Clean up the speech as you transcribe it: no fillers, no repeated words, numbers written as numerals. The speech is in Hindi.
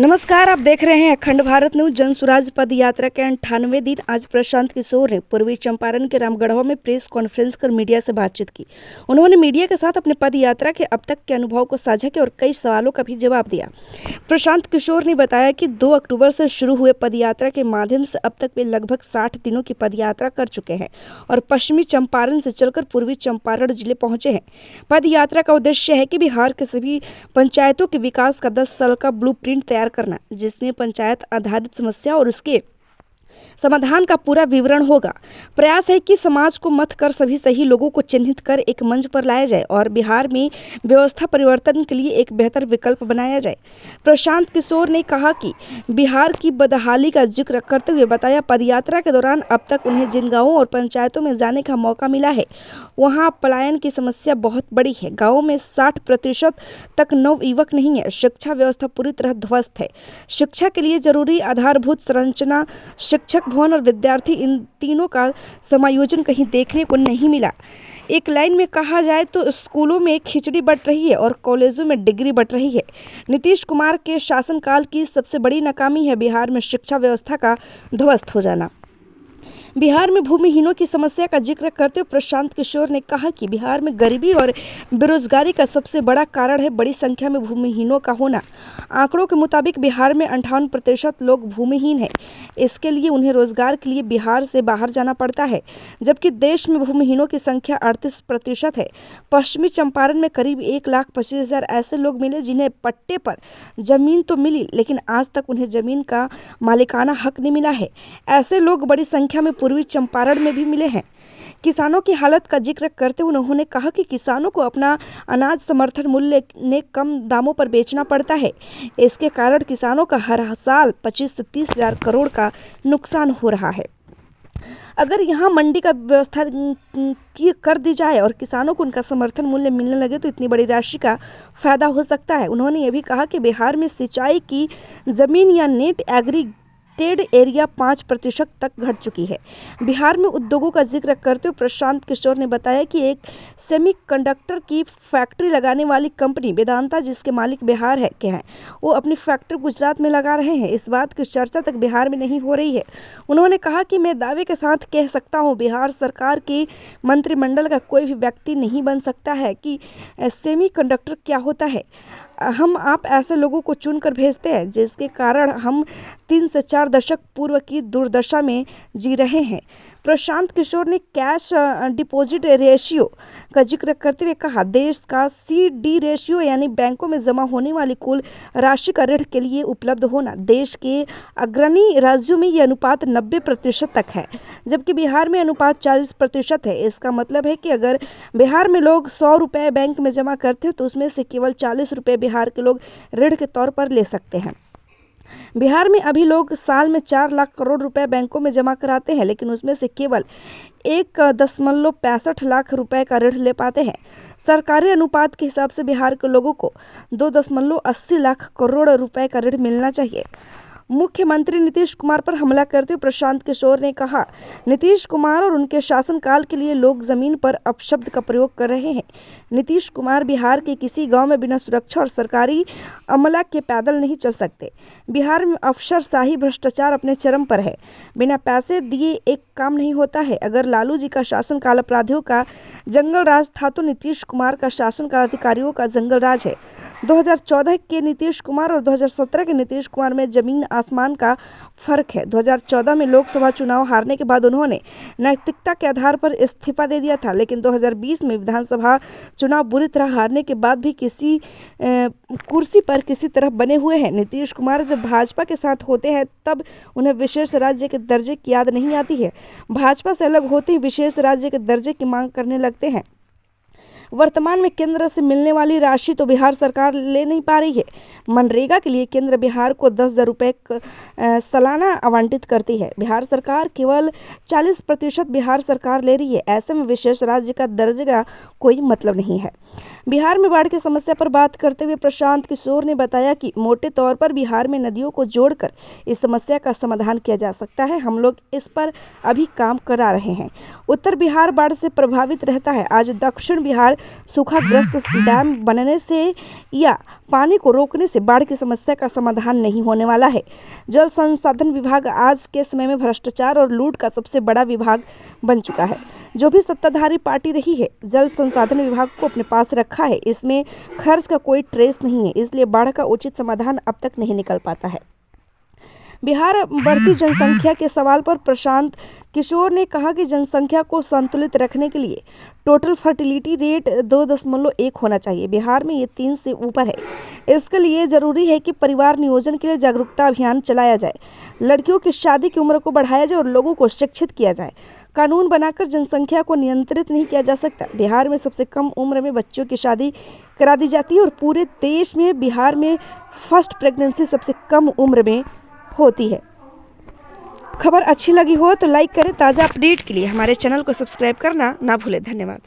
नमस्कार, आप देख रहे हैं अखंड भारत न्यूज। जन स्वराज पद यात्रा के 98वें दिन आज प्रशांत किशोर ने पूर्वी चंपारण के रामगढ़वा में प्रेस कॉन्फ्रेंस कर मीडिया से बातचीत की। उन्होंने मीडिया के साथ अपने पद यात्रा के अब तक के अनुभव को साझा किया और कई सवालों का भी जवाब दिया। प्रशांत किशोर ने बताया कि 2 अक्टूबर से शुरू हुए पद यात्रा के माध्यम से अब तक वे लगभग 60 दिनों की पद यात्रा कर चुके हैं और पश्चिमी चंपारण से चलकर पूर्वी चंपारण जिले पहुंचे हैं। पद यात्रा का उद्देश्य है कि बिहार के सभी पंचायतों के विकास का 10 साल का ब्लूप्रिंट तैयार करना, जिसमें पंचायत आधारित समस्या और उसके समाधान का पूरा विवरण होगा। प्रयास है कि समाज को मत कर सभी सही लोगों को चिन्हित कर एक मंच पर लाया जाए और बिहार में व्यवस्था परिवर्तन के लिए एक बेहतर विकल्प बनाया जाए। प्रशांत किशोर ने कहा कि बिहार की बदहाली का जिक्र करते हुए बताया, पदयात्रा के दौरान अब तक उन्हें जिन गाँवों और पंचायतों में जाने का मौका मिला है वहाँ पलायन की समस्या बहुत बड़ी है। गाँव में 60% तक नवयुवक नहीं है। शिक्षा व्यवस्था पूरी तरह ध्वस्त है। शिक्षा के लिए जरूरी आधारभूत संरचना, शिक्षक भवन और विद्यार्थी, इन तीनों का समायोजन कहीं देखने को नहीं मिला। एक लाइन में कहा जाए तो स्कूलों में खिचड़ी बंट रही है और कॉलेजों में डिग्री बंट रही है। नीतीश कुमार के शासनकाल की सबसे बड़ी नाकामी है बिहार में शिक्षा व्यवस्था का ध्वस्त हो जाना। बिहार में भूमिहीनों की समस्या का जिक्र करते हुए प्रशांत किशोर ने कहा कि बिहार में गरीबी और बेरोजगारी का सबसे बड़ा कारण है बड़ी संख्या में भूमिहीनों का होना। आंकड़ों के मुताबिक बिहार में 58% लोग भूमिहीन हैं। इसके लिए उन्हें रोजगार के लिए बिहार से बाहर जाना पड़ता है, जबकि देश में भूमिहीनों की संख्या 38% है। पश्चिमी चंपारण में करीब 1,25,000 ऐसे लोग मिले जिन्हें पट्टे पर जमीन तो मिली, लेकिन आज तक उन्हें जमीन का मालिकाना हक नहीं मिला है। ऐसे लोग बड़ी संख्या में पूर्वी चंपारण में भी मिले हैं। किसानों की हालत का जिक्र करते हुए उन्होंने कहा कि किसानों को अपना अनाज समर्थन मूल्य ने कम दामों पर बेचना पड़ता है। इसके कारण किसानों का हर साल 25 से 30 हज़ार करोड़ का नुकसान हो रहा है। अगर यहाँ मंडी का व्यवस्था कर दी जाए और किसानों को उनका समर्थन मूल्य मिलने लगे तो इतनी बड़ी राशि का फायदा हो सकता है। उन्होंने ये भी कहा कि बिहार में सिंचाई की जमीन या नेट एग्रीटेड एरिया 5% तक घट चुकी है। बिहार में उद्योगों का जिक्र करते हुए प्रशांत किशोर ने बताया कि एक सेमीकंडक्टर की फैक्ट्री लगाने वाली कंपनी वेदांता, जिसके मालिक बिहार के हैं, वो अपनी फैक्ट्री गुजरात में लगा रहे हैं। इस बात की चर्चा तक बिहार में नहीं हो रही है। उन्होंने कहा कि मैं दावे के साथ कह सकता हूँ, बिहार सरकार की मंत्रिमंडल का कोई भी व्यक्ति नहीं बन सकता है कि सेमीकंडक्टर क्या होता है। आप ऐसे लोगों को चुनकर भेजते हैं जिसके कारण हम 3 से 4 दशक पूर्व की दुर्दशा में जी रहे हैं। प्रशांत किशोर ने कैश डिपॉजिट रेशियो का जिक्र करते हुए कहा, देश का CD रेशियो यानी बैंकों में जमा होने वाली कुल राशि का ऋण के लिए उपलब्ध होना, देश के अग्रणी राज्यों में ये अनुपात 90% तक है, जबकि बिहार में अनुपात 40% है। इसका मतलब है कि अगर बिहार में लोग 100 रुपये बैंक में जमा करते हैं तो उसमें से केवल 40 रुपये बिहार के लोग ऋण के तौर पर ले सकते हैं। बिहार में अभी लोग साल में 4 लाख करोड़ रुपए बैंकों में जमा कराते हैं, लेकिन उसमें से केवल 1.65 लाख रुपए का ऋण ले पाते हैं। सरकारी अनुपात के हिसाब से बिहार के लोगों को 2.80 लाख करोड़ रुपए का ऋण मिलना चाहिए। मुख्यमंत्री नीतीश कुमार पर हमला करते हुए प्रशांत किशोर ने कहा, नीतीश कुमार और उनके शासनकाल के लिए लोग जमीन पर अपशब्द का प्रयोग कर रहे हैं। नीतीश कुमार बिहार के किसी गांव में बिना सुरक्षा और सरकारी अमला के पैदल नहीं चल सकते। बिहार में अफसरशाही भ्रष्टाचार अपने चरम पर है। बिना पैसे दिए एक काम नहीं होता है। अगर लालू जी का शासनकाल अपराधियों का जंगल राज था तो नीतीश कुमार का शासनकाल अधिकारियों का जंगल राज है। 2014 के नीतीश कुमार और 2017 के नीतीश कुमार में जमीन आसमान का फर्क है। 2014 में लोकसभा चुनाव हारने के बाद उन्होंने नैतिकता के आधार पर इस्तीफा दे दिया था, लेकिन 2020 में विधानसभा चुनाव बुरी तरह हारने के बाद भी किसी कुर्सी पर किसी तरह बने हुए हैं। नीतीश कुमार जब भाजपा के साथ होते हैं तब उन्हें विशेष राज्य के दर्जे की याद नहीं आती है। भाजपा से अलग होते ही विशेष राज्य के दर्जे की मांग करने लगते हैं। वर्तमान में केंद्र से मिलने वाली राशि तो बिहार सरकार ले नहीं पा रही है। मनरेगा के लिए केंद्र बिहार को 10,000 रुपये सालाना आवंटित करती है। बिहार सरकार केवल 40% बिहार सरकार ले रही है। ऐसे में विशेष राज्य का दर्जे का कोई मतलब नहीं है। बिहार में बाढ़ की समस्या पर बात करते हुए प्रशांत किशोर ने बताया कि मोटे तौर पर बिहार में नदियों को जोड़कर इस समस्या का समाधान किया जा सकता है। हम लोग इस पर अभी काम करा रहे हैं। उत्तर बिहार बाढ़ से प्रभावित रहता है। आज दक्षिण बिहार सूखाग्रस्त डैम बनने से या पानी को रोकने से बाढ़ की समस्या का समाधान नहीं होने वाला है। जल संसाधन विभाग आज के समय में भ्रष्टाचार और लूट का सबसे बड़ा विभाग बन चुका है। जो भी सत्ताधारी पार्टी रही है, जल संसाधन विभाग को अपने पास रखा है। इसमें खर्च का कोई ट्रेस नहीं है, इसलिए बाढ़ का उचित समाधान अब तक नहीं निकल पाता है। बिहार बढ़ती जनसंख्या के सवाल पर प्रशांत किशोर ने कहा कि जनसंख्या को संतुलित रखने के लिए टोटल फर्टिलिटी रेट 2.1 होना चाहिए। बिहार में ये 3 से ऊपर है। इसके लिए ज़रूरी है कि परिवार नियोजन के लिए जागरूकता अभियान चलाया जाए, लड़कियों की शादी की उम्र को बढ़ाया जाए और लोगों को शिक्षित किया जाए। कानून बनाकर जनसंख्या को नियंत्रित नहीं किया जा सकता। बिहार में सबसे कम उम्र में बच्चों की शादी करा दी जाती है और पूरे देश में बिहार में फर्स्ट प्रेगनेंसी सबसे कम उम्र में होती है। खबर अच्छी लगी हो तो लाइक करें। ताज़ा अपडेट के लिए हमारे चैनल को सब्सक्राइब करना ना भूलें। धन्यवाद।